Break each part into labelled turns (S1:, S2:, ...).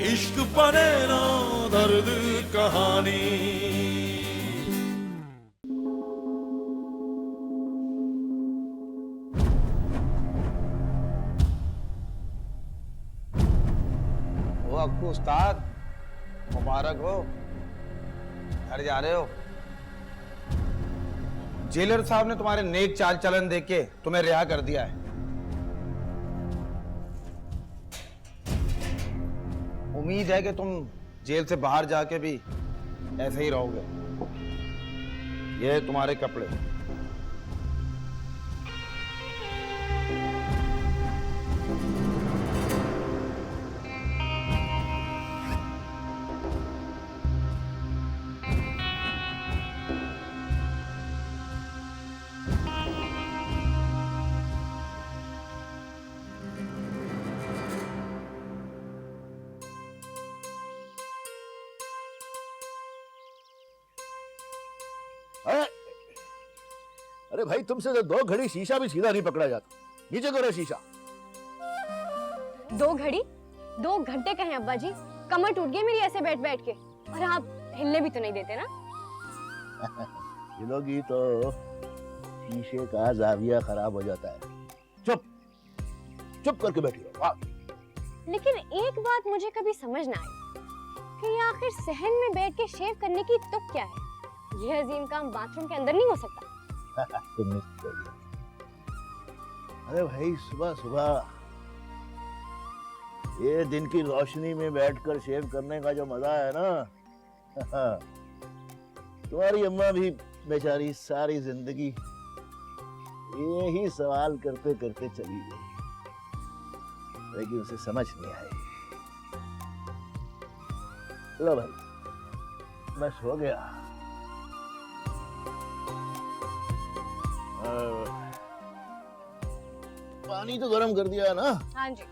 S1: इश्क बने ना दर्द कहानी।
S2: वो अक्कू उस्ताद, मुबारक हो। घर जा रहे हो? जेलर साहब ने तुम्हारे नेक चाल चलन देख के तुम्हें रिहा कर दिया है। उम्मीद है कि तुम जेल से बाहर जाके भी ऐसे ही रहोगे। ये तुम्हारे कपड़े।
S3: अरे भाई, तुमसे तो 2 घड़ी शीशा भी सीधा नहीं पकड़ा जाता। नीचे करो शीशा।
S4: 2 घड़ी 2 घंटे कहे अब्बा जी, कमर टूट गई मेरी ऐसे बैठ बैठ के। और आप हिलने भी तो नहीं देते ना।
S3: हिलोगी तो शीशे का जाविया खराब हो जाता है। चुप चुप करके बैठी रहो।
S4: लेकिन एक बात मुझे कभी समझ ना आई कि ये आखिर सहन में बैठ के शेव करने की तुक क्या है। ये अजीम काम बाथरूम के अंदर नहीं हो सकता।
S3: अरे भाई, सुबह सुबह ये दिन की रोशनी में बैठकर शेव करने का जो मजा है ना, तुम्हारी अम्मा भी बेचारी सारी जिंदगी ये ही सवाल करते करते चली गई, लेकिन उसे समझ नहीं आई। लो भाई, बस हो गया। पानी तो गर्म कर दिया ना?
S4: हाँ जी।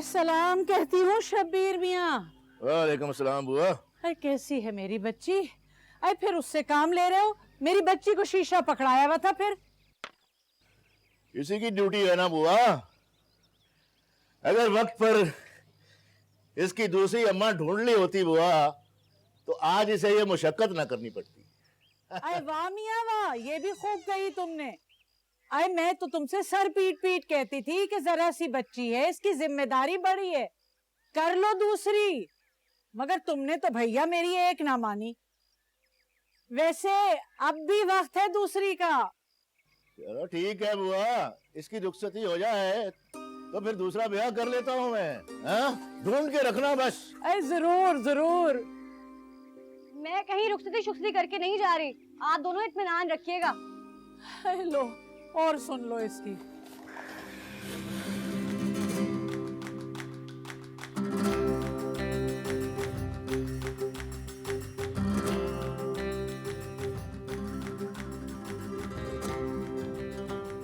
S5: सलाम कहती हूँ शब्बीर मियाँ।
S3: वालेकुम सलाम बुआ।
S5: अरे कैसी है मेरी बच्ची? अरे फिर उससे काम ले रहे हो? मेरी बच्ची को शीशा पकड़ाया हुआ था। फिर
S3: इसी की ड्यूटी है ना बुआ। अगर वक्त पर इसकी दूसरी अम्मा ढूंढ ली होती बुआ, तो आज इसे ये मुशक्कत ना करनी पड़ती।
S5: अरे वाह मियाँ वाह, ये भी खूब कही तुमने। अरे मैं तो तुमसे सर पीट पीट कहती थी कि जरा सी बच्ची है, इसकी जिम्मेदारी बड़ी है, कर लो दूसरी। मगर तुमने तो भैया मेरी एक ना मानी। वैसे अब भी वक्त है दूसरी का।
S3: चलो ठीक है बुआ, इसकी रुखसती हो जाए तो फिर दूसरा ब्याह कर लेता हूँ मैं। ढूंढ के रखना बस।
S5: अरे जरूर जरूर।
S4: मैं कहीं रुखसती शुखसती करके नहीं जा रही, आप दोनों इत्मीनान रखिएगा।
S5: लो और सुन लो इसकी।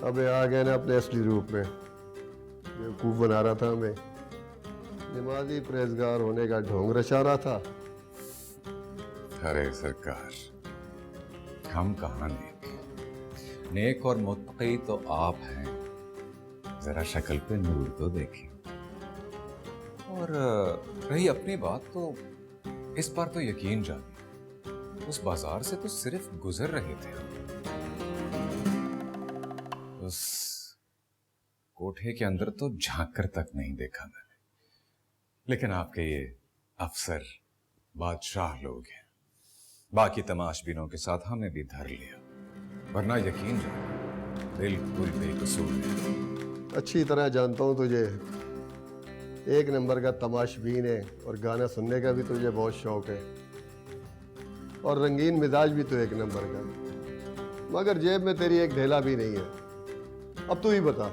S6: अबे आ गए ना अपने असली रूप में। बेवकूफ बना रहा था हमें, नमाजी परहेजगार होने का ढोंग रचा रहा था।
S7: अरे सरकार, हम कहाँ नेक, नेक और मुत्तकी तो आप हैं। जरा शक्ल पे नूर तो देखिए। और रही अपनी बात, तो इस बार तो यकीन जानिए, उस बाजार से तो सिर्फ गुजर रहे थे, उस कोठे के अंदर तो झांक कर तक नहीं देखा मैंने। लेकिन आपके ये अफसर बादशाह लोग हैं, बाकी तमाशबीनों के साथ हमें भी धर लिया, वरना यकीन जानिए बिल्कुल बेकसूर है।
S6: अच्छी तरह जानता हूँ तुझे, एक नंबर का तमाशबीन है और गाना सुनने का भी तुझे बहुत शौक है, और रंगीन मिजाज भी तो एक नंबर का। मगर जेब में तेरी एक ढेला भी नहीं है। अब तू ही बता,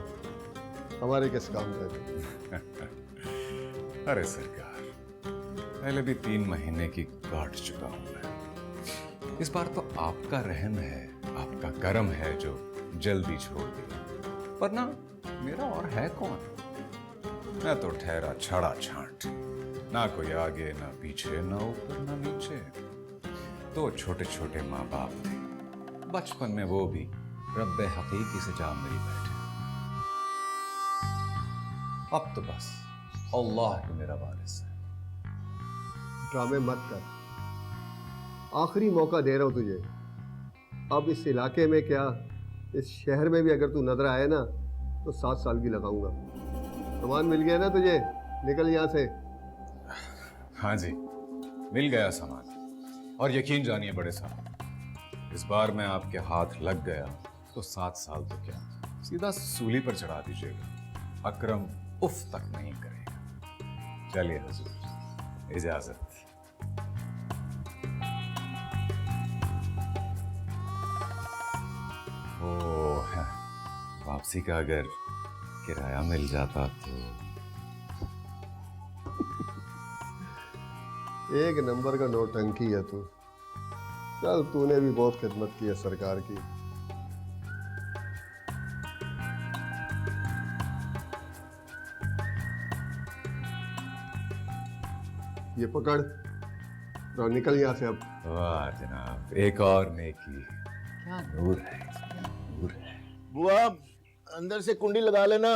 S6: हमारे किस काम का?
S7: अरे सरकार, पहले भी 3 महीने की काट चुका हूं मैं। इस बार तो आपका रहम है, आपका करम है जो जल्दी छोड़ दिया, वरना मेरा और है कौन? मैं तो ठहरा छड़ा छांट, ना कोई आगे ना पीछे, ना ऊपर ना नीचे। 2 छोटे छोटे माँ बाप थे, बचपन में वो भी रब्बे हकीकी से जा मिल बैठे। अब तो बस अल्लाह ही मेरा वारिस है।
S6: ड्रामे मत कर, आखिरी मौका दे रहा हूं तुझे। अब इस इलाके में क्या, इस शहर में भी अगर तू नजर आए ना तो 7 साल की लगाऊंगा। सामान मिल गया ना तुझे, निकल यहाँ से।
S7: हाँ जी, मिल गया सामान। और यकीन जानिए बड़े साहब, इस बार मैं आपके हाथ लग गया तो 7 साल तो क्या, सीधा सूली पर चढ़ा दीजिएगा। अकरम उफ तक नहीं करेगा। चलिए हुजूर, इजाजत। वापसी का अगर किराया मिल जाता तो।
S6: एक नंबर का नौटंकी है तू। चल, तूने भी बहुत खिदमत की है सरकार की। ये पकड़ और निकल यहाँ से अब।
S7: वाह जनाब, एक और नेकी। क्या नूर है, क्या नूर है।
S3: बुआ, अंदर से कुंडी लगा लेना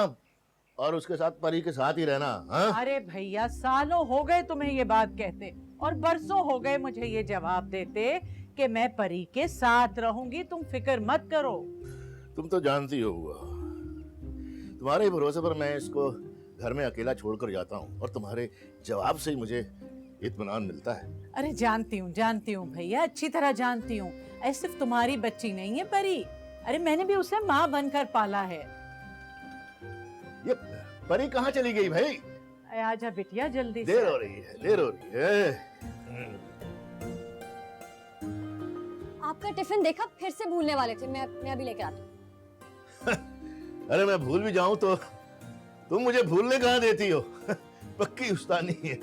S3: और उसके साथ परी के साथ ही रहना। हाँ?
S5: अरे भैया, सालों हो गए तुम्हें ये बात कहते और बरसों हो गए मुझे ये जवाब देते कि मैं परी के साथ रहूंगी, तुम फिक्र मत करो।
S3: तुम तो जानती हो बुआ, तुम्हारे भरोसे पर मैं इसको घर में अकेला छोड़कर जाता हूँ और तुम्हारे जवाब से ही मुझे इत्मीनान मिलता है।
S5: अरे जानती हूँ भैया, अच्छी तरह जानती हूँ। ऐसे सिर्फ तुम्हारी बच्ची नहीं है परी, अरे मैंने भी उसे माँ बनकर पाला है।
S3: ये परी कहाँ चली गई भाई?
S5: आजा बिटिया जल्दी से।
S3: देर हो रही है, देर हो रही है।
S4: आपका टिफिन देखा, फिर से भूलने वाले थे। मैं अभी लेकर आती हूँ।
S3: अरे मैं भूल भी जाऊं तो तुम मुझे भूलने कहाँ देती हो? पक्की उस्तानी है।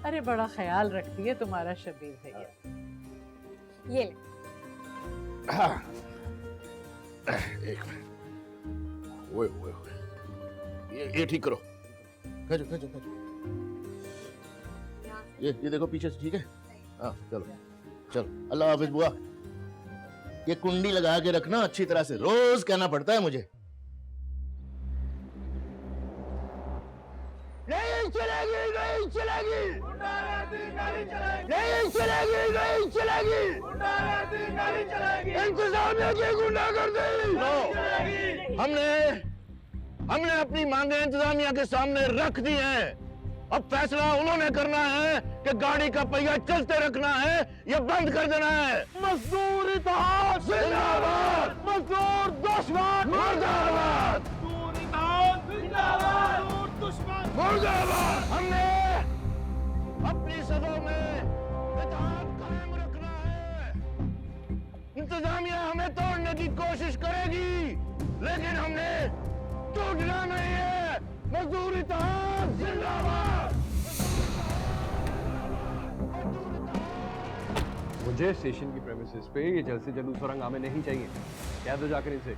S5: अरे बड़ा ख्याल रखती है तुम्हारा शबीर भैया।
S4: ये ले।
S3: एक मिनट, ओए ये ठीक करो। खजो। ये देखो पीछे से, ठीक है? हाँ, चलो अल्लाह हाफिज बुआ। ये कुंडी लगा के रखना अच्छी तरह से, रोज कहना पड़ता है मुझे। नहीं चलेगी, नहीं चलेगी, नहीं चलेगी। इंतजामिया की गुंडागर्दी। हमने अपनी मांगे इंतजामिया के सामने रख दी हैं। अब फैसला उन्होंने करना है कि गाड़ी का पहिया चलते रखना है या बंद कर देना है। मजदूर इत्तेहाद जिंदाबाद, मजदूर दुश्मन मुर्दाबाद, मजदूर इत्तेहाद जिंदाबाद, मजदूर दुश्मन मुर्दाबाद। हमने अपनी सदों में इत्तेहाद कायम रखना है। इंतजामिया हमें तोड़ने की कोशिश करेगी, लेकिन हमने टूटना नहीं है। मजदूर इत्तेहाद जिंदाबाद।
S8: मुझे स्टेशन की प्रेमिसेस पे ये जल्द से जल्द सुरंग हमें नहीं चाहिए। कह दो जाकर इनसे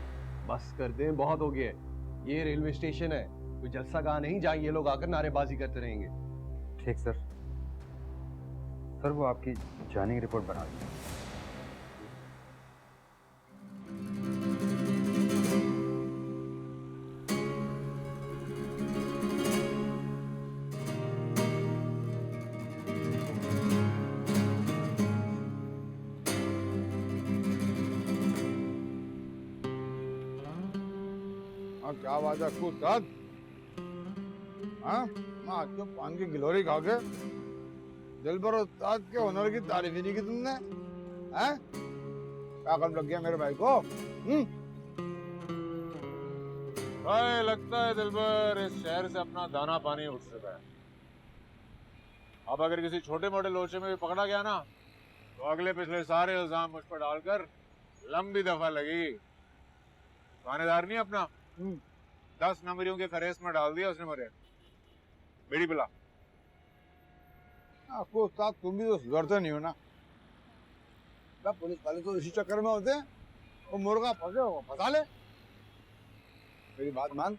S8: बस कर दें, बहुत हो गया है। ये रेलवे स्टेशन है, कोई जलसा गाह नहीं जहाँ ये लोग आकर नारेबाजी करते रहेंगे।
S9: ठीक सर। सर वो आपकी जाने की रिपोर्ट बना दी।
S10: क्या बात है उस्ताद? हाँ, आज तो पान की गिलोरी खा के दिल पर उस्ताद के हुनर की तारीफ ही नहीं की तुमने। हैं? क्या कम लग गया मेरे भाई को?
S1: भाई लगता है दिलबर इस शहर से अपना दाना पानी उठ चुका है। अब अगर किसी छोटे मोटे लोचे में भी पकड़ा गया ना तो अगले पिछले सारे इल्जाम मुझ पर डालकर लंबी दफा लगेगी। थानेदार नहीं अपना 10 नंबरियों के खरेस में डाल दिया उसने मुझे। बीड़ी पिला।
S10: आपको उस्ताद तुम भी तो सुधरते नहीं हो ना। पुलिस वाले तो इसी चक्कर में होते हैं, वो मुर्गा फंसे हो फंसा ले। मेरी बात मान,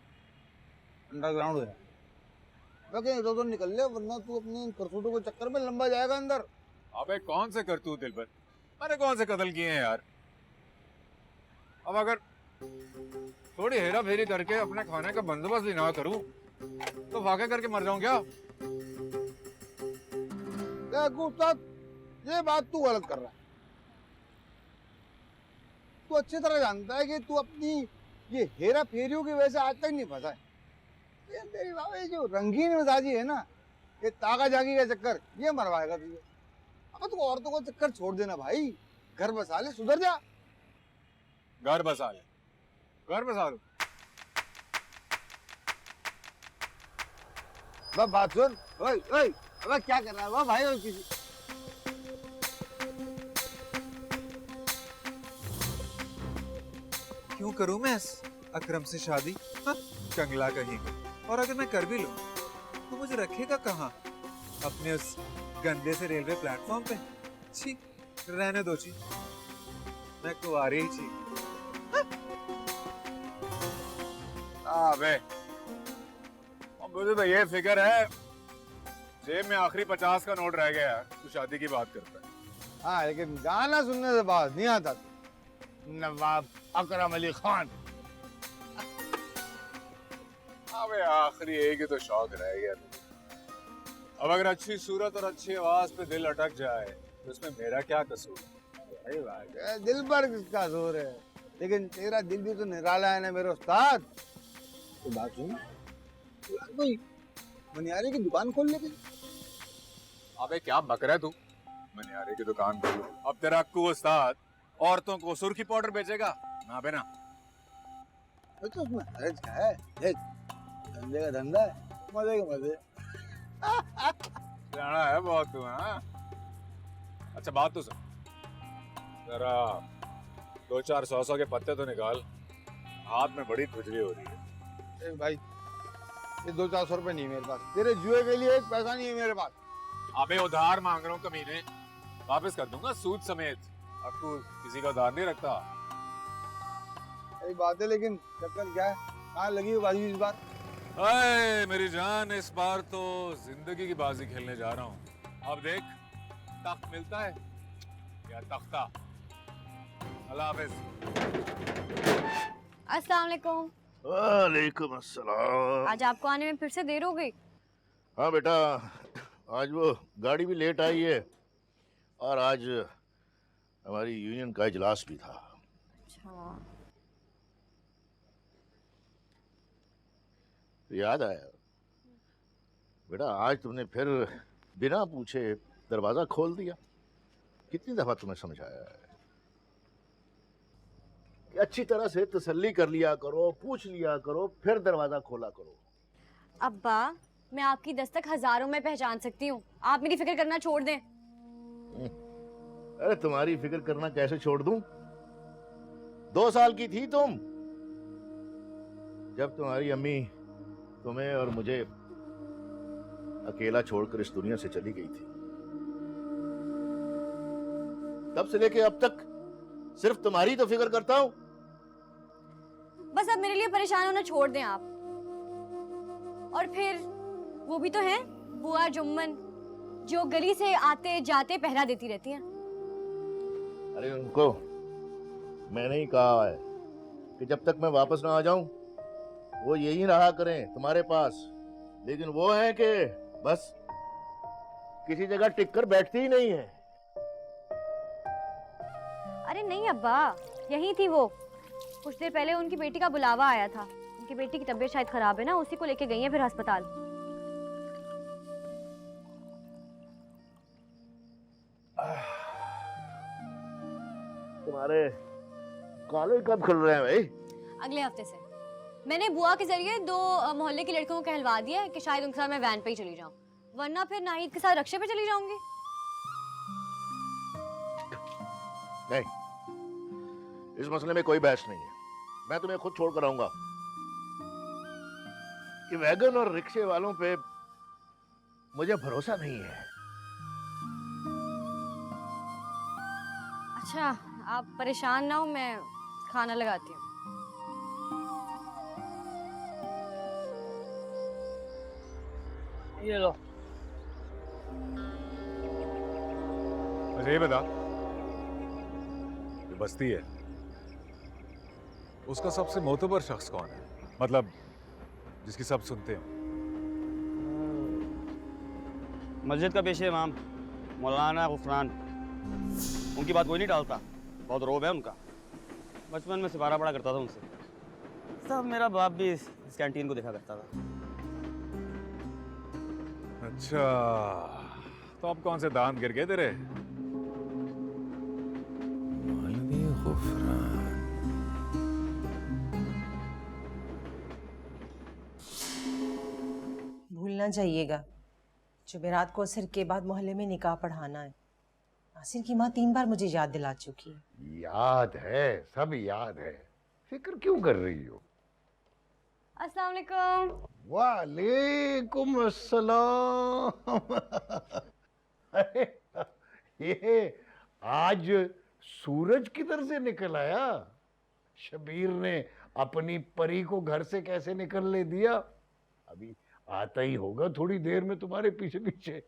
S10: अंडरग्राउंड है, लेकिन इधर तो निकल ले वरना तू अपने करतूतों के चक्कर में लंबा जाएगा अंदर।
S1: अबे कौन से करतूत दिलबर? मैंने कौन से कत्ल किए हैं यार? अब अगर थोड़ी हेरा फेरी करके अपने खाने का बंदोबस्त भी ना करूं तो वाकई करके मर जाऊं क्या?
S10: देख उस्ताद, ये बात तू गलत कर रहा है। तू अच्छी तरह जानता है कि तू अपनी ये हेरा फेरियों की वजह से आज तक नहीं फंसा है। ये तेरी बाबा, ये जो रंगीन मिजाजी है ना, ये ताका जागी का चक्कर, ये मरवाएगा तुझे। अब तू औरतों को चक्कर छोड़ देना भाई, घर बसा ले, सुधर जा।
S1: घर बसा ले, घर बसा लो।
S10: बात सुन, ओए ओए, अबे क्या कर रहा है वो भाई? और किसी
S11: क्यों करूं मैं अकरम से शादी? हाँ? कंगला कहीं का। और अगर मैं कर भी लूं तो मुझे रखेगा कहाँ? अपने उस गंदे से रेलवे प्लेटफॉर्म पे? छी, रहने दो छी, मैं कुंवारी ही छी।
S1: अबे मुझे तो ये फिक्र है जेब में आखिरी 50 का नोट रह गया है, तू शादी की बात करता है।
S10: हाँ, लेकिन गाना सुनने से बात नहीं आता। नवाब अकरम अली खान।
S1: अबे आखिरी एक ही तो शौक रह गया। अब अगर अच्छी सूरत और अच्छी आवाज पे दिल अटक जाए तो इसमें मेरा क्या कसूर?
S10: सही बात है, दिल पर किसका जोर है, लेकिन तेरा दिल भी तो निराला है ना मेरे उस्ताद। तो बात सुन, यार कोई मनियारे की दुकान खोल ले।
S1: अबे क्या बक रहा है तू? मनियारे की दुकान खोलो। अब तेरा अक्कू उस्ताद औरतों को सुर्खी पाउडर बेचेगा ना बेना?
S10: तो उसमें हर्ज क्या है? देख, धंधे का धंधा है, मजे के मजे।
S1: जाना है बहुत तू। हाँ, अच्छा बात तो सुन, जरा 2-4 100 के पत्ते तो निकाल, हाथ में बड़ी खुजली हो रही है।
S10: भाई, ये 200-400 रुपए नहीं मेरे पास, तेरे जुए के लिए एक पैसा नहीं है मेरे पास।
S1: अबे उधार मांग रहा हूँ कमीने, वापस कर दूंगा सूद समेत। अक्कू किसी का उधार नहीं रखता।
S10: सही बात है, लेकिन चक्कर क्या है, कहाँ लगी हो बाजी इस बार?
S1: अरे मेरी जान, इस बार तो जिंदगी की बाजी खेलने जा रहा हूँ। अब देख, तख्त मिलता है या तख्ता। अल्लाह हाफिज।
S4: अस्सलाम वालेकुम।
S3: वालेकुम अस्सलाम।
S4: आज आपको आने में फिर से देर हो गई।
S3: हाँ बेटा, आज वो गाड़ी भी लेट आई है और आज हमारी यूनियन का इजलास भी था।
S4: अच्छा,
S3: याद आया बेटा, आज तुमने फिर बिना पूछे दरवाजा खोल दिया। कितनी दफा तुम्हें समझाया है कि अच्छी तरह से तसल्ली कर लिया करो, पूछ लिया करो, फिर दरवाजा खोला करो।
S4: अब्बा मैं आपकी दस्तक हजारों में पहचान सकती हूँ, आप मेरी फिक्र करना छोड़ दें।
S3: अरे तुम्हारी फिक्र करना कैसे छोड़ दूं? 2 साल की थी तुम जब तुम्हारी अम्मी तुम्हें और मुझे अकेला छोड़कर इस दुनिया से चली गई थी। तब से लेके अब तक सिर्फ तुम्हारी तो फिक्र करता हूं।
S4: बस अब मेरे लिए परेशान होना छोड़ दें आप। और फिर वो भी तो हैं, बुआ जुम्मन, जो गली से आते जाते पहरा देती रहती हैं।
S3: अरे उनको मैंने ही कहा है कि जब तक मैं वापस ना आ जाऊं वो यही रहा करें तुम्हारे पास, लेकिन वो है कि बस किसी जगह टिक कर बैठती ही नहीं है।
S4: अरे नहीं अब्बा, यही थी वो। कुछ देर पहले उनकी बेटी का बुलावा आया था, उनकी बेटी की तबीयत शायद खराब है ना, उसी को लेके गई हैं फिर अस्पताल।
S3: तुम्हारे कॉलेज कब खुल रहे हैं भाई?
S4: अगले हफ्ते से। मैंने बुआ के जरिए 2 मोहल्ले की लड़कियों को कहलवा दिया है कि शायद उनके साथ मैं वैन पे ही चली जाऊं, वरना फिर नाहिद के साथ रक्शे पे चली जाऊंगी।
S3: नहीं, इस मसले में कोई बहस नहीं है, मैं तुम्हें खुद छोड़ कर आऊंगा। कि वैगन और रिक्शे वालों पे मुझे भरोसा नहीं है।
S4: अच्छा आप परेशान ना हो, मैं खाना लगाती हूँ।
S10: ये लो।
S1: अच्छा ये बता, जो बस्ती है उसका सबसे मोतबर शख्स कौन है? मतलब जिसकी सब सुनते हो?
S2: मस्जिद का पेशे इमाम मौलाना गुफरान, उनकी बात कोई नहीं टालता, बहुत रोब है उनका। बचपन में सिपारा पढ़ा करता था उनसे। सब मेरा बाप भी इस कैंटीन को देखा करता था।
S1: अच्छा, तो अब कौन से दांत गिर गए तेरे?
S7: मौलवी गुफरान।
S5: भूलना चाहिएगा, जुमेरात को असर के बाद मोहल्ले में निकाह पढ़ाना है। नासिर की माँ 3 बार मुझे याद दिला चुकी है।
S3: याद है, सब याद है, फिक्र क्यों कर रही हो?
S4: अस्सलाम वालेकुम।
S3: वालेकुम अस्सलाम। अरे ये आज सूरज किधर से निकल आया? शबीर ने अपनी परी को घर से कैसे निकल ले दिया? अभी आता ही होगा थोड़ी देर में तुम्हारे पीछे पीछे।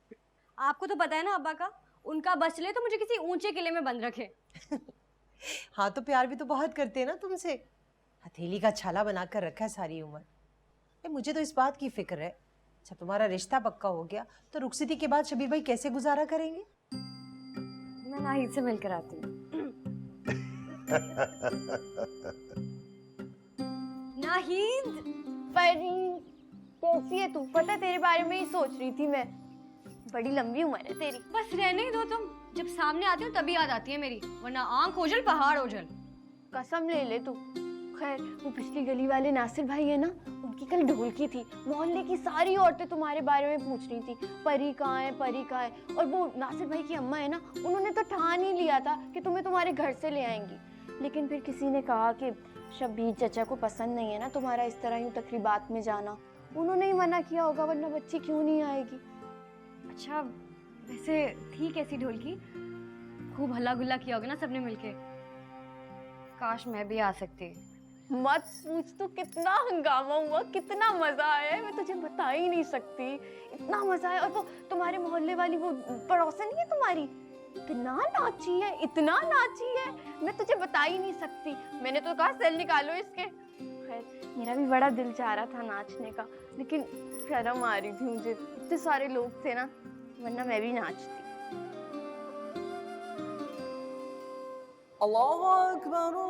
S4: आपको तो पता है ना अब्बा का, उनका बस चले तो मुझे किसी ऊंचे किले में बंद रखे।
S5: हाँ तो प्यार भी तो बहुत करते हैं ना तुमसे, हथेली का छाला बनाकर रखा है सारी उम्र। मुझे तो इस बात की फिक्र है, जब तुम्हारा रिश्ता पक्का हो गया तो रुखसती के बाद शबीर भाई कैसे गुजारा करेंगे?
S4: मैं नाहिद से मिलकर आती हूँ। नाहिद,
S12: परी कैसी है तू? पता है तेरे बारे में ही सोच रही थी मैं। बड़ी लंबी उम्र है तेरी।
S4: बस रहने ही दो तुम, जब सामने आती हो तभी याद आती है मेरी, वरना आंख ओझल पहाड़ ओझल।
S12: कसम ले ले तू। खैर वो पिछली गली वाले नासिर भाई है ना, उनकी कल ढोलकी थी। मोहल्ले की सारी औरतें तुम्हारे बारे में पूछ रही थी, परी कहाँ है, परी कहाँ है। और वो नासिर भाई की अम्मा है ना, उन्होंने तो ठान ही लिया था कि तुम्हें तुम्हारे घर से ले आएंगी। लेकिन फिर किसी ने कहा कि शबीर चचा को पसंद नहीं है ना तुम्हारा इस तरह यूं तकरीबात में जाना। उन्होंने ही मना किया होगा, वरना बच्ची क्यों नहीं आएगी।
S4: अच्छा वैसे थी कैसी ढोलकी? खूब हल्ला गुल्ला किया होगा ना सबने मिलके। काश मैं भी आ सकती।
S12: मत पूछ तू, कितना हंगामा हुआ, कितना मजा आया है, मैं तुझे बता ही नहीं सकती। इतना मजा आया। और वो तुम्हारे मोहल्ले वाली वो पड़ोसन नहीं है तुम्हारी, इतना नाची है, इतना नाची है, मैं तुझे बता ही नहीं सकती। मैंने तो कहा सेल निकालो इसके। खैर मेरा भी बड़ा दिल चाह रहा था नाचने का, लेकिन शर्म आ रही थी मुझे, इतने सारे लोग थे ना, वरना मैं भी नाचती।
S5: अल्लाहु अकबर,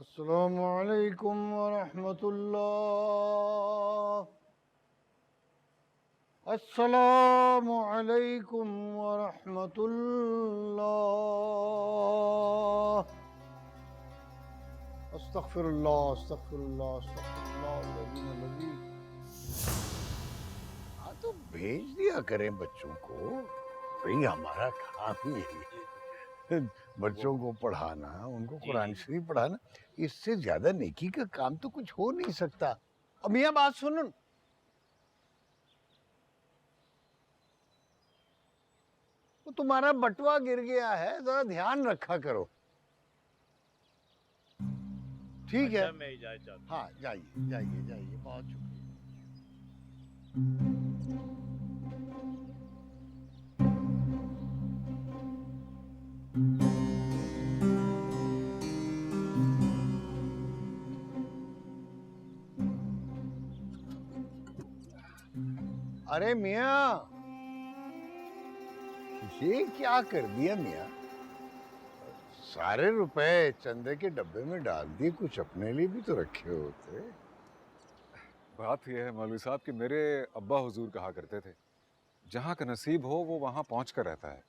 S3: अस्सलामु अलैकुम वरहमतुल्लाह। अस्सलामु अलैकुम वरहमतुल्लाह। अस्तगफिरुल्लाह अस्तगफिरुल्लाह अस्तगफिरुल्लाह। हाँ तो भेज दिया करें बच्चों को, भाई हमारा काम ही यही है, बच्चों को पढ़ाना, उनको कुरान शरीफ पढ़ाना। इससे ज्यादा नेकी का काम तो कुछ हो नहीं सकता। अब मियां बात सुनो, वो तुम्हारा बटुआ गिर गया है, जरा ध्यान रखा करो, ठीक है? मैं इजाजत चाहता हूं। हाँ जाइए जाइए जाइए, बहुत शुक्रिया। अरे मियाँ, ये क्या कर दिया मियाँ? सारे रुपए चंदे के डब्बे में डाल दिए, कुछ अपने लिए भी तो रखे होते।
S1: बात यह है मौलवी साहब कि मेरे अब्बा हुजूर कहा करते थे, जहाँ का नसीब हो वो वहाँ पहुँच कर रहता है।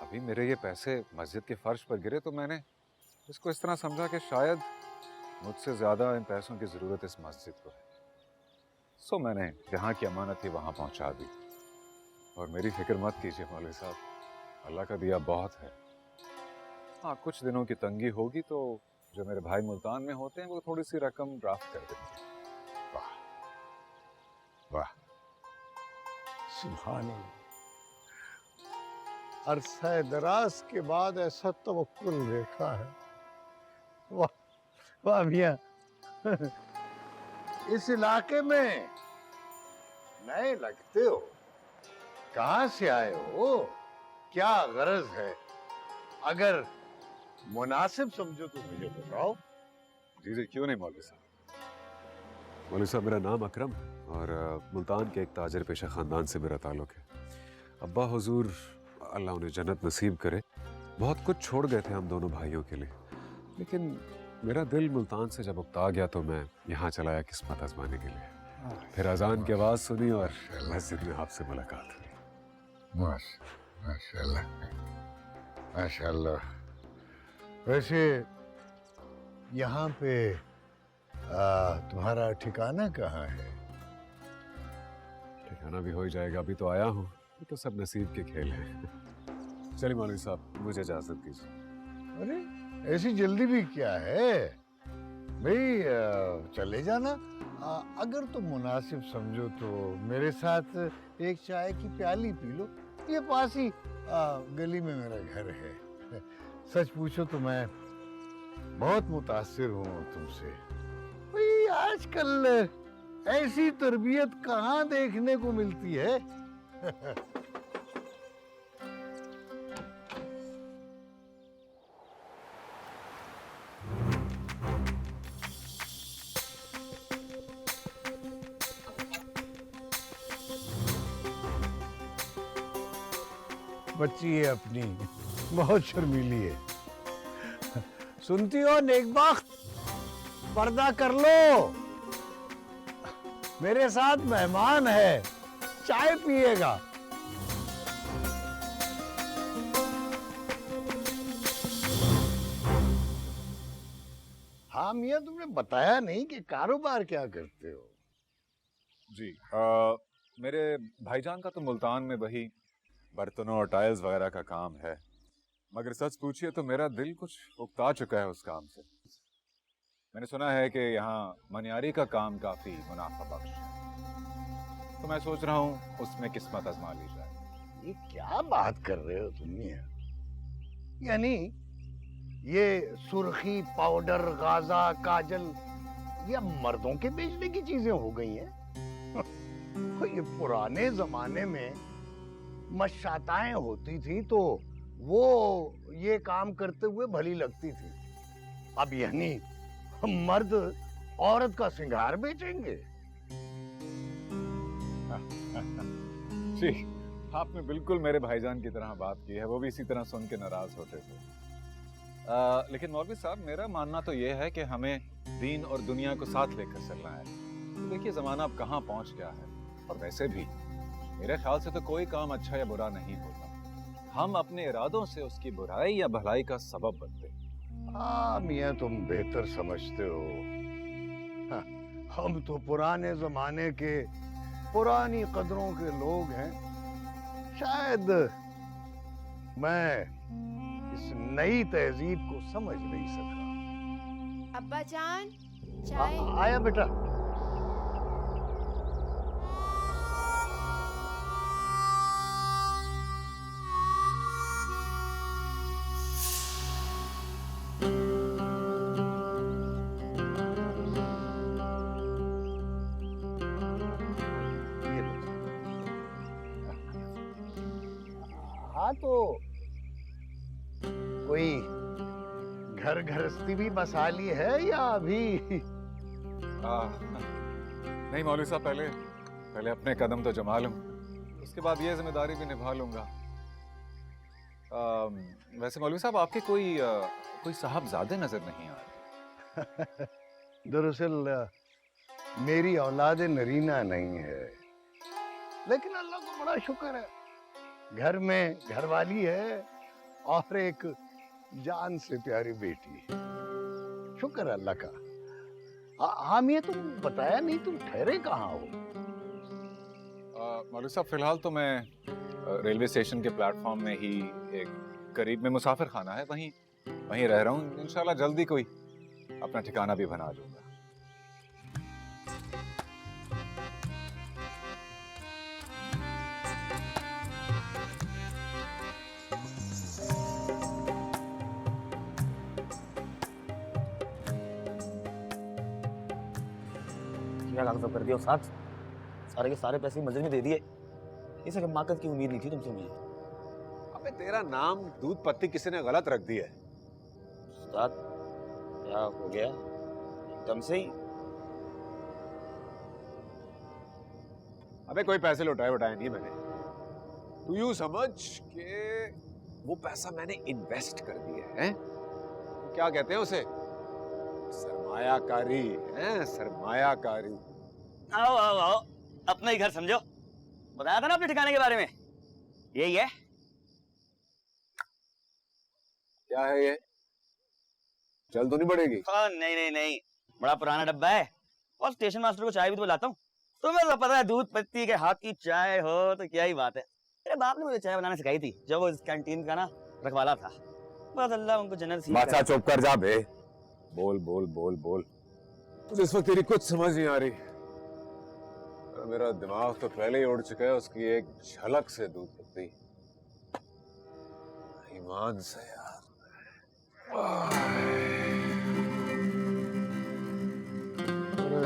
S1: अभी मेरे ये पैसे मस्जिद के फर्श पर गिरे तो मैंने इसको इस तरह समझा कि शायद मुझसे ज़्यादा इन पैसों की ज़रूरत इस मस्जिद को है। सो मैंने जहाँ की अमानत थी वहाँ पहुँचा दी। और मेरी फिक्र मत कीजिए मौलवी साहब, अल्लाह का दिया बहुत है। हाँ कुछ दिनों की तंगी होगी तो जो मेरे भाई मुल्तान में होते हैं वो थोड़ी सी रकम ड्राफ्ट कर देंगे।
S10: वाह, सुभान अल्लाह। अरसा दराज के बाद ऐसा तवक्कुल देखा है। वाह वाह मियां। इस इलाके में नए लगते हो, कहाँ से आए हो, क्या गरज है? अगर मुनासिब समझो तो मुझे बताओ।
S7: जी जी, क्यों नहीं मौलवी साहब। मौलवी साहब, मेरा नाम अकरम है और मुल्तान के एक ताजर पेशा ख़ानदान से मेरा ताल्लुक़ है। अब्बा हुजूर, अल्लाह उन्हें जन्नत नसीब करे, बहुत कुछ छोड़ गए थे हम दोनों भाइयों के लिए, लेकिन मेरा दिल मुल्तान से जब उकता गया तो मैं यहाँ चला आया किस्मत आजमाने के लिए। फिर अजान की आवाज़ सुनी और मस्जिद में आपसे मुलाकात हुई।
S10: माशाल्लाह माशाल्लाह। वैसे यहाँ पे तुम्हारा ठिकाना कहाँ है?
S7: ठिकाना भी हो ही जाएगा, अभी तो आया हूँ, ये तो सब नसीब के खेल हैं। चलिए मौलवी साहब, मुझे इजाज़त दीजिए।
S10: अरे ऐसी जल्दी भी क्या है भाई, चले जाना। अगर तुम मुनासिब समझो तो मेरे साथ एक चाय की प्याली पी लो, ये पास ही गली में मेरा घर है। सच पूछो तो मैं बहुत मुतासिर हूँ तुमसे। भाई आजकल ऐसी तरबियत कहाँ देखने को मिलती है। बच्ची है अपनी, बहुत शर्मीली है। सुनती हो नेकबख्त, पर्दा कर लो, मेरे साथ मेहमान है, चाय पिएगा। हाँ मियाँ, तुमने बताया नहीं कि कारोबार क्या करते हो?
S7: जी, मेरे भाईजान का तो मुल्तान में वही बर्तनों और टाइल्स वगैरह का काम है, मगर सच पूछिए तो मेरा दिल कुछ उकता चुका है उस काम से। मैंने सुना है कि यहाँ मनियारी का काम काफी मुनाफा बख्श है, तो मैं सोच रहा हूँ उसमें किस्मत आजमा ली जाए।
S10: ये क्या बात कर रहे हो तुम मियाँ? यानी ये सुर्खी, पाउडर, गाजा, काजल, ये मर्दों के बेचने की चीजें हो गई हैं। ये पुराने जमाने में मशाताएं होती थी तो वो ये काम करते हुए भली लगती थी। अब यानी मर्द औरत का श्रृंगार बेचेंगे?
S7: जी, आपने बिल्कुल मेरे भाईजान की तरह बात की है, वो भी इसी तरह सुन के नाराज होते थे। लेकिन मौलवी साहब, मेरा मानना तो ये है कि हमें दीन और दुनिया को साथ लेकर चलना है। तो देखिए ज़माना अब कहाँ पहुँच गया है, और वैसे भी मेरे ख्याल से तो कोई काम अच्छा या बुरा नहीं होता, हम अपने इरादों से उसकी बुराई या भलाई का सबब बनते हैं।
S10: हाँ मियाँ, तुम बेहतर समझते हो। हाँ, हम तो पुराने जमाने के पुरानी कदरों के लोग हैं। शायद मैं इस नई तहजीब को समझ नहीं सका।
S12: अब्बा जान, चाय।
S10: आया बेटा। हाँ तो कोई घर गृहस्थी भी बसा ली है या अभी?
S7: नहीं मौलवी साहब, पहले अपने कदम तो जमा लूं, उसके बाद ये जिम्मेदारी भी निभा लूंगा। वैसे मौलवी साहब, आपके कोई साहबजादे नजर नहीं आ रहे।
S10: दरअसल मेरी औलाद नरीना नहीं है, लेकिन अल्लाह को बड़ा शुक्र है, घर में घरवाली है और एक जान से प्यारी बेटी है। शुक्र है अल्लाह का। हाँ मियाँ, तुम बताया नहीं, तुम ठहरे कहाँ हो?
S7: मौलवी साहब, फिलहाल तो मैं रेलवे स्टेशन के प्लेटफॉर्म में ही एक करीब में मुसाफिर खाना है, वहीं रह रहा हूँ। इंशाल्लाह जल्दी कोई अपना ठिकाना भी बना लूंगा।
S2: क्या कागज कर दिया और साथ सारे के सारे पैसे मस्जिद में दे दिए। इसे माकत की उम्मीद नहीं थी तुमसे मुझे।
S1: अबे तेरा नाम दूध पत्ती किसी ने गलत रख दिया है।
S2: उस्ताद क्या हो गया एकदम से ही?
S1: अबे कोई पैसे लौटाए वटाए नहीं मैंने। तू यूं समझ कि वो पैसा मैंने इन्वेस्ट कर दिया है। क्या कहते हैं उसे? सरमायाकारी है, सरमायाकारी।
S2: आओ आओ आओ, अपना ही घर समझो। बताया था ना अपने ठिकाने के बारे में, यही है।
S1: क्या है ये? चल तो नहीं पड़ेगी?
S2: हाँ नहीं नहीं नहीं, बड़ा पुराना डब्बा है। और स्टेशन मास्टर को चाय भी तो लाता हूँ। तुम्हें तो पता है दूध पत्ती के हाथ की चाय हो तो क्या ही बात है। मेरे बाप ने मुझे चाय बनाना सिखाई थी जब वो इस कैंटीन का ना रखवाला था। बस अल्लाह उनको जन्नत नसीब करे।
S1: बादशाह चुप कर जा बे। बोल बोल बोल बोल। मुझे इस वक्त तेरी कुछ समझ नहीं आ रही। मेरा दिमाग तो पहले ही उड़ चुका है उसकी एक झलक से दूध पत्ती। ईमान से यार। अरे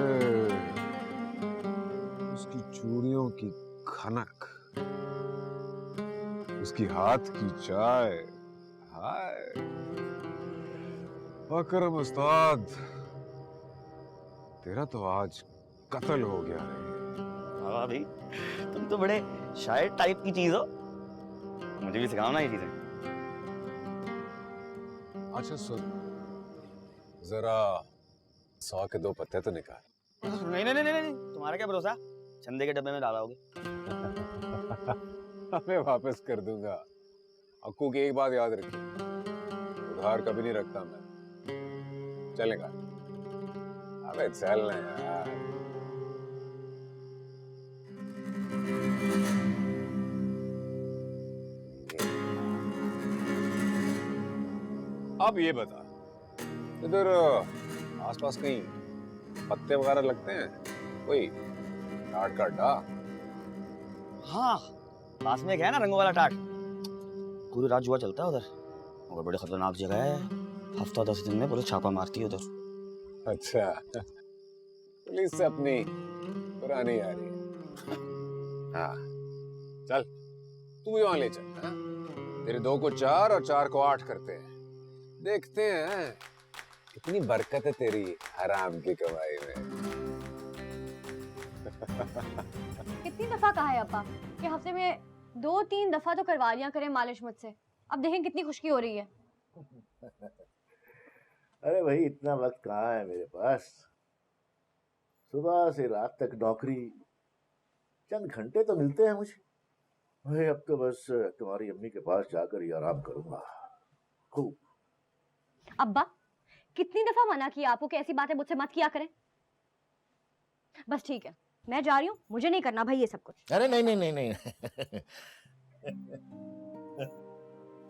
S1: उसकी चूड़ियों की खनक, उसकी हाथ की चाय। हाय अकरम उस्ताद, तेरा तो आज कत्ल हो गया है।
S2: हाँ भाई, तुम तो बड़े शायर टाइप की चीज हो। मुझे भी सिखाओ ना ये चीजें।
S1: अच्छा सुन, जरा 100 के 2 पत्ते तो निकाल।
S2: नहीं नहीं नहीं नहीं, तुम्हारा क्या भरोसा, चंदे के डब्बे में डाला होगे।
S1: मैं वापस कर दूंगा। अक्कू की एक बात याद रखी, उधार कभी नहीं रखता मैं। चलेगा? अबे चल ना यार। अब ये बता, इधर आसपास कहीं पत्ते वगैरह लगते हैं? कोई टाट का अड्डा?
S2: हाँ, पास में एक है ना रंगों वाला टाट। पूरी रात जुआ चलता है उधर, और बड़ी खतरनाक जगह है। हफ्ता 10 दिन में पुलिस छापा मारती है उधर।
S1: अच्छा, पुलिस से अपनी पुरानी यारी है। हाँ चल, तू मुझे वहां ले चल। हाँ? तेरे 2 को 4 और 4 को 8 करते हैं। देखते हैं कितनी बरकत है तेरी हराम की कमाई में।
S4: कितनी दफा कहा है अब्बा कि हफ्ते में 2-3 दफा तो करवा लिया करें मालिश मुझसे। अब देखें कितनी खुशकी हो रही है।
S3: अरे भाई, इतना वक्त कहाँ है मेरे पास। सुबह से रात तक नौकरी, चंद घंटे तो मिलते हैं मुझे। भाई अब तो बस तुम्हारी अम्मी के पास जाकर ही आराम करूंगा खूब।
S4: अब्बा, कितनी दफा मना किया आपको कि ऐसी बातें मुझसे मत किया करें। बस ठीक है, मैं जा रही हूँ, मुझे नहीं करना भाई ये सब कुछ।
S3: अरे नहीं नहीं नहीं नहीं।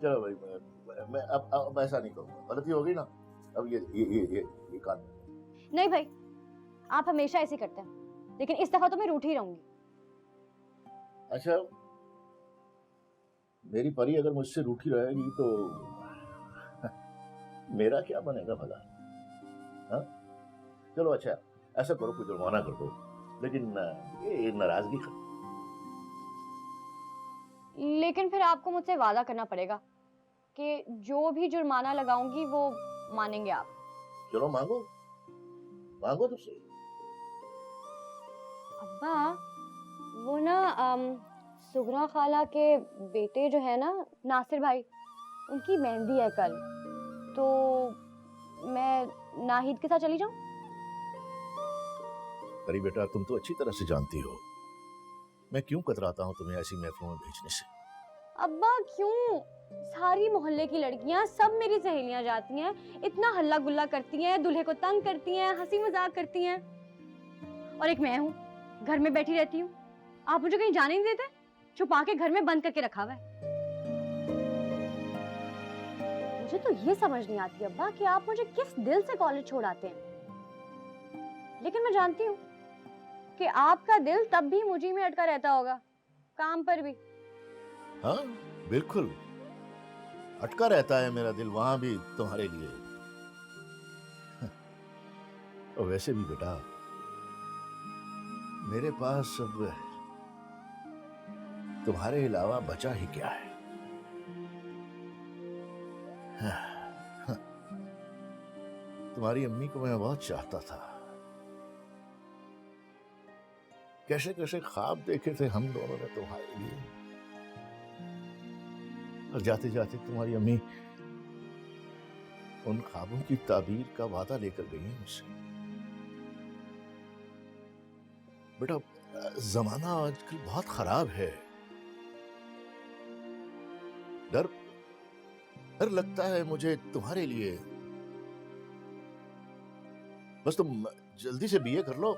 S3: चलो भाई, मैं अब ऐसा नहीं करूंगा। गलती हो गई ना, अब ये कान।
S4: नहीं भाई, आप हमेशा ऐसे करते हैं, लेकिन इस दफा तो मैं रूठी रहूंगी।
S3: अच्छा, मेरी परी अगर मुझसे रूठी रहेगी तो मेरा क्या बनेगा भला? हाँ चलो, अच्छा ऐसा करो, कुछ जुर्माना कर दो, लेकिन ये नाराजगी खत्म।
S4: लेकिन फिर आपको मुझसे वादा करना पड़ेगा कि जो भी जुर्माना लगाऊंगी वो मानेंगे आप।
S3: चलो मांगो, मांगो तो सही।
S4: अब्बा, वो ना सुगरा खाला के बेटे जो है ना, नासिर भाई, उनकी मेहंदी है कल, तो मैं नाहिद के साथ चली जाऊं?
S3: अरे बेटा, तुम तो अच्छी तरह से जानती हो मैं क्यों कतराता हूँ तुम्हें ऐसी महफिलों में भेजने से।
S4: अब्बा क्यों? सारी मोहल्ले की लड़कियां, सब मेरी सहेलियां जाती हैं, इतना हल्ला गुल्ला करती हैं, दूल्हे को तंग करती हैं, हंसी मजाक करती हैं, और एक मैं हूँ घर में बैठी रहती हूँ। आप मुझे कहीं जाने नहीं देते, छुपा के घर में बंद करके रखा हुआ है। मुझे तो ये समझ नहीं आती अब्बा कि आप मुझे किस दिल से कॉलेज छोड़ आते हैं। लेकिन मैं जानती हूँ कि आपका दिल तब भी मुझी में अटका रहता होगा, काम पर भी।
S3: हाँ बिल्कुल, अटका रहता है मेरा दिल वहां भी तुम्हारे लिए। और वैसे भी बेटा, मेरे पास अब तुम्हारे अलावा बचा ही क्या है? तुम्हारी अम्मी को मैं बहुत चाहता था। कैसे कैसे ख्वाब देखे थे हम दोनों ने तुम्हारे लिए, और जाते जाते तुम्हारी अम्मी उन ख्वाबों की ताबीर का वादा लेकर गई है मुझसे। बेटा, जमाना आजकल बहुत खराब है। डर लगता है मुझे तुम्हारे लिए। बस तुम जल्दी से बीए कर लो,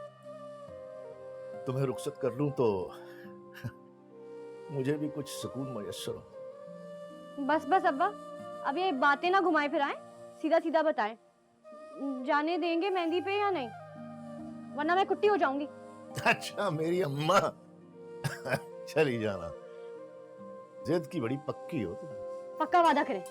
S3: तुम्हें रुखसत कर लूं तो मुझे भी कुछ सुकून मयस्सर हो।
S4: बस बस अब्बा, अब ये बातें ना घुमाए फिराएं, सीधा सीधा बताएं, जाने देंगे मेहंदी पे या नहीं, वरना मैं कुट्टी हो जाऊंगी।
S3: अच्छा मेरी अम्मा, चली जाना। जिद की बड़ी पक्की हो तुम।
S4: पक्का वादा करें।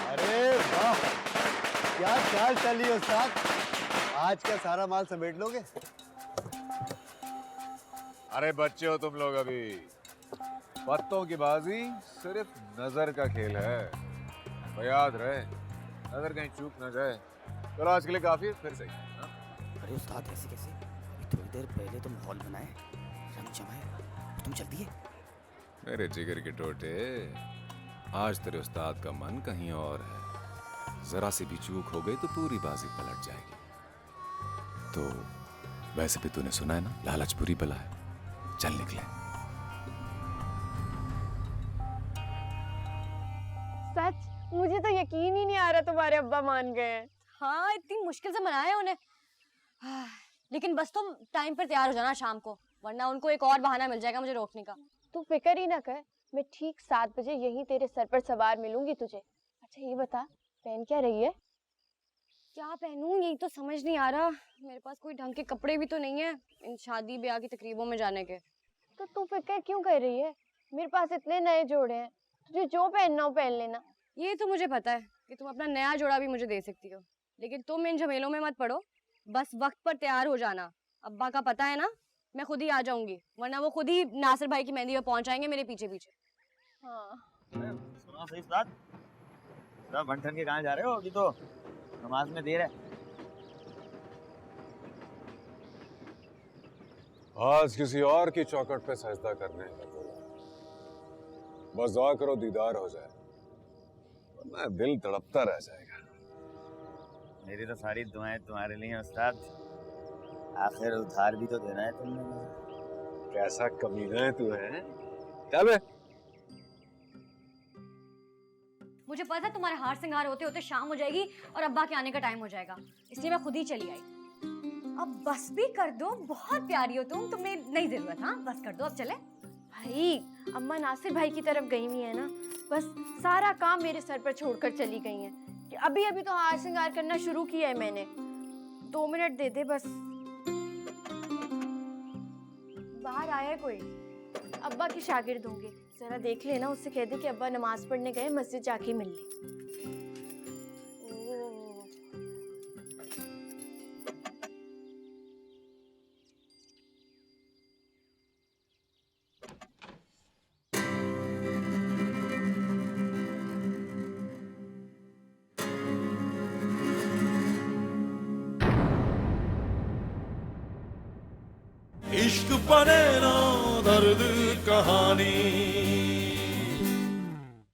S8: अरे वाह, क्या चाल चली उस्ताद, आज का सारा माल समेट लोगे?
S1: अरे बच्चे हो तुम लोग अभी। पत्तों की बाजी सिर्फ नजर का खेल है, तो याद रहे, नजर कहीं चूक ना जाए। चलो आज के लिए काफी है, फिर सही। हाँ?
S2: अरे उस्ताद ऐसे कैसे? अभी थोड़ी देर पहले तो माहौल बनाए, रंग जमाए, तुम चल दिए।
S7: मेरे जिगर के टोटे, आज तेरे उस्ताद का मन कहीं और है। जरा सी भी चूक हो गई तो पूरी बाजी पलट जाएगी। तो वैसे भी तूने सुना है ना, लालच बुरी बला है। चल निकले।
S12: सच, मुझे तो यकीन ही नहीं आ रहा तुम्हारे अब्बा मान गए हैं।
S4: हाँ, इतनी मुश्किल से मनाया है उन्हें। लेकिन बस तुम टाइम पर तैयार हो जाना शाम को, वरना उनको एक और बहाना मिल जाएगा मुझे रोकने का।
S12: तू फिक्र ही ना कर, मैं ठीक 7 बजे यहीं तेरे सर पर सवार मिलूंगी तुझे। अच्छा ये बता, पहन क्या रही है?
S4: क्या पहनूं यही तो समझ नहीं आ रहा। मेरे पास कोई ढंग के कपड़े भी तो नहीं है इन शादी ब्याह की तकरीबों में जाने के।
S12: तो तू फिक्र क्यों कर रही है? मेरे पास इतने नए जोड़े हैं, तुझे जो पहनना हो पहन लेना।
S4: ये तो मुझे पता है कि तुम अपना नया जोड़ा भी मुझे दे सकती हो, लेकिन तुम इन झमेलों में मत पड़ो। बस वक्त पर तैयार हो जाना। अब्बा का पता है ना, मैं खुद ही आ जाऊंगी, वरना वो खुद ही नासिर भाई की मेहंदी में पहुंच जाएंगे मेरे पीछे पीछे।
S12: हाँ।
S2: सुनो सही उस्ताद, सब बंठन के कहाँ जा रहे हो? अभी तो नमाज में देर है।
S1: आज किसी और की चौखट पे सजदा करने का बोला, बस दुआ करो दीदार हो जाए, वरना दिल तड़पता रह जाएगा।
S2: मेरी तो सारी दुआएं तुम्हारे लिए उस्ताद, आखिर उधार भी तो देना है तुमने मुझे।
S1: कैसा कमीना है तू है? क्या बे?
S4: मुझे पता है तुम्हारे हार सिंगार होते होते शाम हो जाएगी और अब्बा के आने का टाइम हो जाएगा, इसलिए मैं खुद ही चली आई। अब बस भी कर दो, बहुत प्यारी हो तुम, तुम्हें नहीं जरूरत। हाँ बस कर दो, अब चले।
S12: भाई अम्मा नासिर भाई की तरफ गई हुई है ना, बस सारा काम मेरे सर पर छोड़कर चली गई हैं। कि अभी अभी तो हार श्रृंगार करना शुरू किया है मैंने। 2 मिनट दे दे बस।
S4: बाहर आया है कोई?
S12: अब्बा के शागिर्द होंगे, जरा देख लेना, उससे कह दे कि अब्बा नमाज पढ़ने गए, मस्जिद जाके मिल ले।
S13: इश्क पने ना दर्द कहानी